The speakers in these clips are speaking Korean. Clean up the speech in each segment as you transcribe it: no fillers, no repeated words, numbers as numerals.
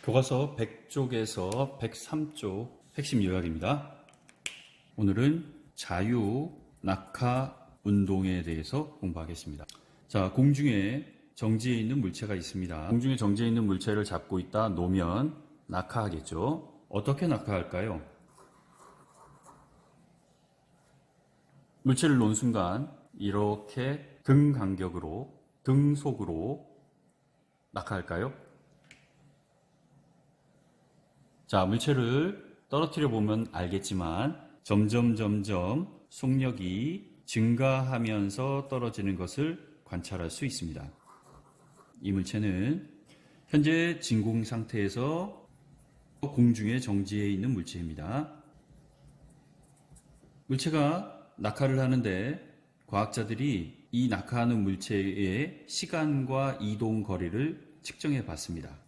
교과서 100쪽에서 103쪽 핵심 요약입니다. 오늘은 자유 낙하 운동에 대해서 공부하겠습니다. 자, 공중에 정지해 있는 물체가 있습니다. 공중에 정지해 있는 물체를 잡고 있다 놓으면 낙하하겠죠. 어떻게 낙하할까요? 물체를 놓은 순간 이렇게 등 간격으로 등속으로 낙하할까요? 자, 물체를 떨어뜨려 보면 알겠지만 점점 속력이 증가하면서 떨어지는 것을 관찰할 수 있습니다. 이 물체는 현재 진공 상태에서 공중에 정지해 있는 물체입니다. 물체가 낙하를 하는데 과학자들이 이 낙하하는 물체의 시간과 이동 거리를 측정해 봤습니다.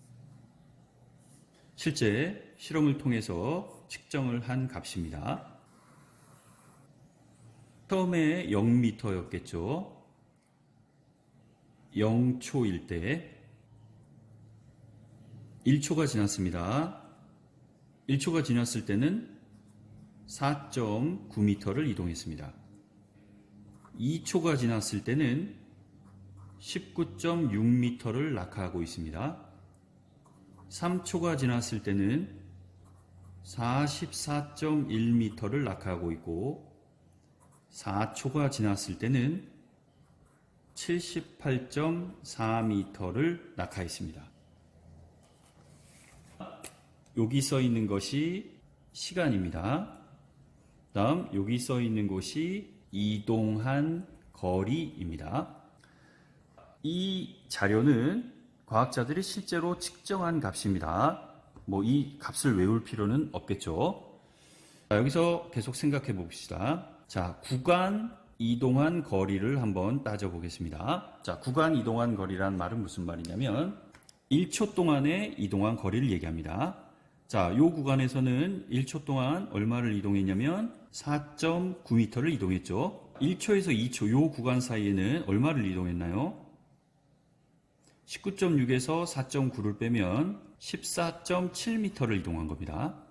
실제 실험을 통해서 측정을 한 값입니다. 처음에 0m였겠죠. 0초일 때 1초가 지났습니다. 1초가 지났을 때는 4.9m를 이동했습니다. 2초가 지났을 때는 19.6m를 낙하하고 있습니다. 3초가 지났을 때는 44.1m를 낙하하고 있고 4초가 지났을 때는 78.4m를 낙하했습니다. 여기 써 있는 것이 시간입니다. 다음 여기 써 있는 것이 이동한 거리입니다. 이 자료는 과학자들이 실제로 측정한 값입니다. 이 값을 외울 필요는 없겠죠. 자, 여기서 계속 생각해 봅시다. 자, 구간 이동한 거리를 한번 따져 보겠습니다. 자, 구간 이동한 거리란 말은 무슨 말이냐면 1초 동안에 이동한 거리를 얘기합니다. 자, 이 구간에서는 1초 동안 얼마를 이동했냐면 4.9m를 이동했죠. 1초에서 2초 이 구간 사이에는 얼마를 이동했나요? 19.6에서 4.9를 빼면 14.7m를 이동한 겁니다.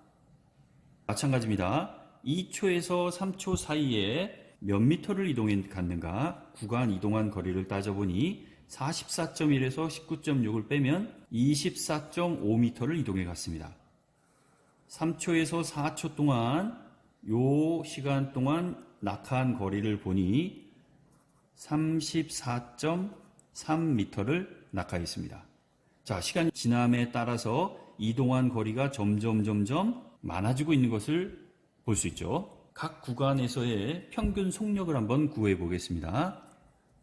마찬가지입니다. 2초에서 3초 사이에 몇 미터를 갔는가? 구간 이동한 거리를 따져보니 44.1에서 19.6을 빼면 24.5m를 이동해 갔습니다. 3초에서 4초 동안 요 시간 동안 낙하한 거리를 보니 34.3m를 낙하했습니다. 자, 시간이 지남에 따라서 이동한 거리가 점점 많아지고 있는 것을 볼 수 있죠. 각 구간에서의 평균 속력을 한번 구해 보겠습니다.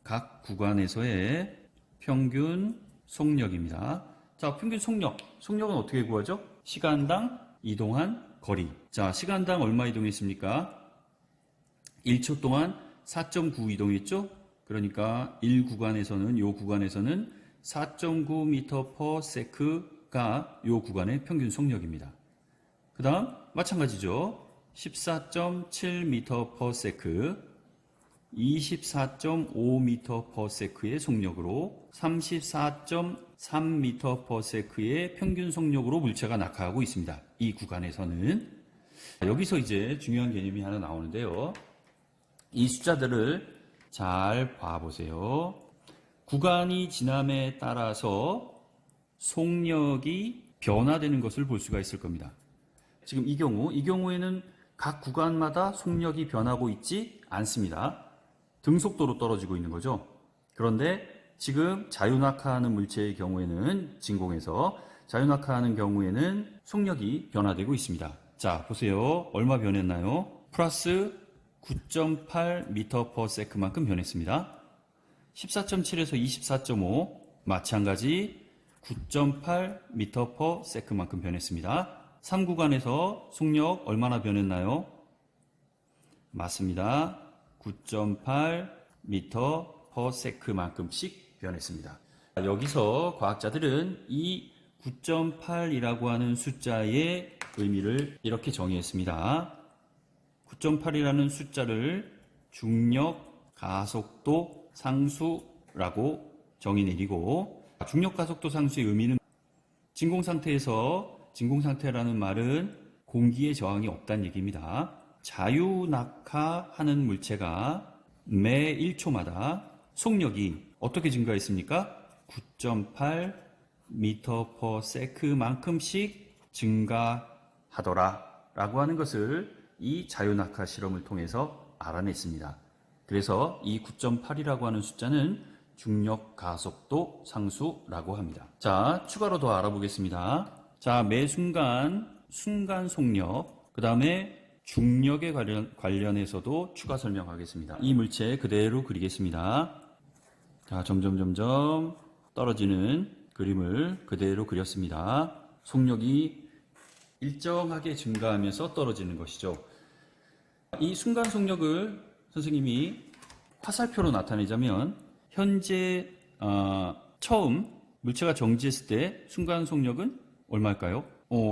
각 구간에서의 평균 속력입니다. 자, 평균 속력은 어떻게 구하죠? 시간당 이동한 거리. 자, 시간당 얼마 이동했습니까? 1초 동안 4.9 이동했죠? 그러니까 1구간에서는, 요 구간에서는 4.9m/s가 요 구간의 평균 속력입니다. 그 다음 마찬가지죠. 14.7m/s, 24.5m/s의 속력으로 34.3m/s의 평균 속력으로 물체가 낙하하고 있습니다. 이 구간에서는. 여기서 이제 중요한 개념이 하나 나오는데요. 이 숫자들을 잘 봐보세요. 구간이 지남에 따라서 속력이 변화되는 것을 볼 수가 있을 겁니다. 지금 이 경우에는 각 구간마다 속력이 변하고 있지 않습니다. 등속도로 떨어지고 있는 거죠. 그런데 지금 자유낙하하는 물체의 경우에는 진공에서 자유낙하하는 경우에는 속력이 변화되고 있습니다. 자, 보세요. 얼마 변했나요? 플러스 9.8m/s만큼 변했습니다. 14.7에서 24.5 마찬가지 9.8m/s만큼 변했습니다. 3구간에서 속력 얼마나 변했나요? 맞습니다. 9.8m/s만큼씩 변했습니다. 여기서 과학자들은 이 9.8이라고 하는 숫자의 의미를 이렇게 정의했습니다. 9.8이라는 숫자를 중력 가속도 상수라고 정의 내리고, 중력 가속도 상수의 의미는 진공상태라는 말은 공기의 저항이 없다는 얘기입니다. 자유낙하하는 물체가 매 1초마다 속력이 어떻게 증가했습니까? 9.8 m/s만큼씩 증가하더라 라고 하는 것을 이 자유낙하 실험을 통해서 알아냈습니다. 그래서 이 9.8이라고 하는 숫자는 중력 가속도 상수라고 합니다. 자, 추가로 더 알아보겠습니다. 자, 매 순간 속력, 그 다음에 중력에 관련해서도 추가 설명하겠습니다. 이 물체 그대로 그리겠습니다. 자, 점점 떨어지는 그림을 그대로 그렸습니다. 속력이 일정하게 증가하면서 떨어지는 것이죠. 이 순간 속력을 선생님이 화살표로 나타내자면 현재 처음 물체가 정지했을 때 순간 속력은 얼마일까요?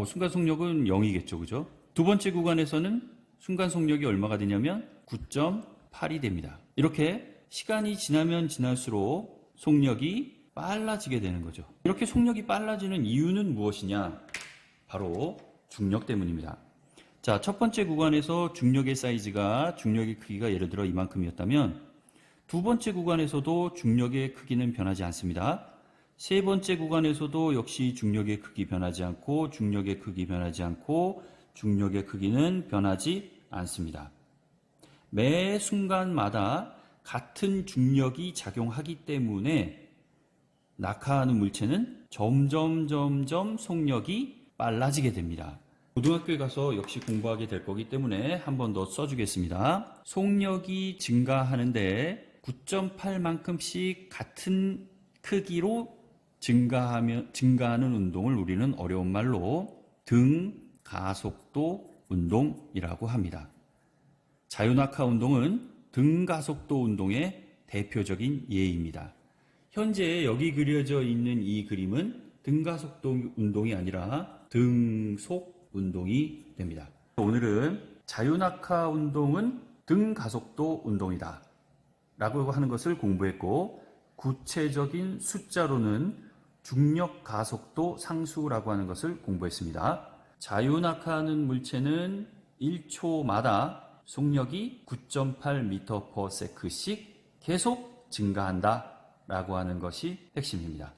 순간 속력은 0이겠죠, 그죠? 두 번째 구간에서는 순간 속력이 얼마가 되냐면 9.8이 됩니다. 이렇게 시간이 지나면 지날수록 속력이 빨라지게 되는 거죠. 이렇게 속력이 빨라지는 이유는 무엇이냐? 바로 중력 때문입니다. 자, 첫 번째 구간에서 중력의 크기가 예를 들어 이만큼이었다면 두 번째 구간에서도 중력의 크기는 변하지 않습니다. 세 번째 구간에서도 역시 중력의 크기 변하지 않고 중력의 크기는 변하지 않습니다. 매 순간마다 같은 중력이 작용하기 때문에 낙하하는 물체는 점점 속력이 빨라지게 됩니다. 고등학교에 가서 역시 공부하게 될 거기 때문에 한 번 더 써주겠습니다. 속력이 증가하는데 9.8만큼씩 같은 크기로 증가하는 운동을 우리는 어려운 말로 등가속도 운동이라고 합니다. 자유낙하 운동은 등가속도 운동의 대표적인 예입니다. 현재 여기 그려져 있는 이 그림은 등가속도 운동이 아니라 등속 운동이 됩니다. 오늘은 자유낙하 운동은 등가속도 운동이다 라고 하는 것을 공부했고, 구체적인 숫자로는 중력 가속도 상수라고 하는 것을 공부했습니다. 자유낙하하는 물체는 1초마다 속력이 9.8 m/s씩 계속 증가한다 라고 하는 것이 핵심입니다.